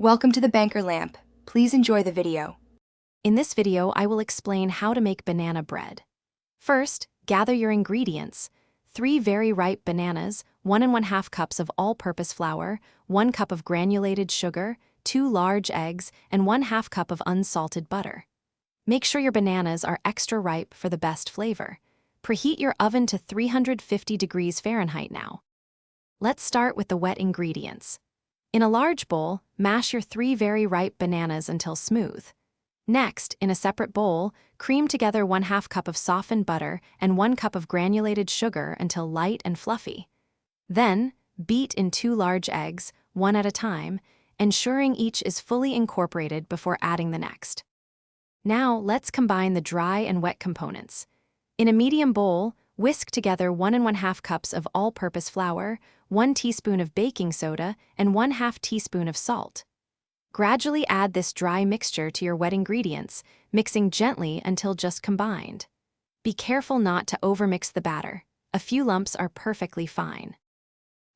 Welcome to the Banker Lamp. Please enjoy the video. In this video, I will explain how to make banana bread. First, gather your ingredients. 3 very ripe bananas, 1 1/2 cups of all-purpose flour, 1 cup of granulated sugar, 2 large eggs, and 1/2 cup of unsalted butter. Make sure your bananas are extra ripe for the best flavor. Preheat your oven to 350 degrees Fahrenheit now. Let's start with the wet ingredients. In a large bowl, mash your 3 very ripe bananas until smooth. Next, in a separate bowl, cream together 1/2 cup of softened butter and 1 cup of granulated sugar until light and fluffy. Then, beat in 2 large eggs, one at a time, ensuring each is fully incorporated before adding the next. Now, let's combine the dry and wet components. In a medium bowl, whisk together 1 1/2 cups of all-purpose flour, 1 teaspoon of baking soda, and 1/2 teaspoon of salt. Gradually add this dry mixture to your wet ingredients, mixing gently until just combined. Be careful not to overmix the batter. A few lumps are perfectly fine.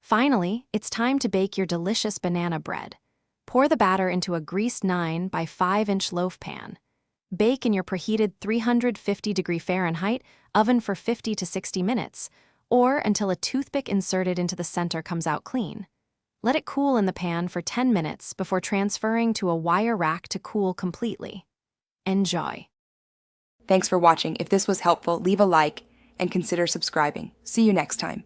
Finally, it's time to bake your delicious banana bread. Pour the batter into a greased 9 by 5-inch loaf pan. Bake in your preheated 350 Fahrenheit oven for 50 to 60 minutes, or until a toothpick inserted into the center comes out clean. Let it cool in the pan for 10 minutes before transferring to a wire rack to cool completely. Enjoy! Thanks for watching. If this was helpful, leave a like and consider subscribing. See you next time.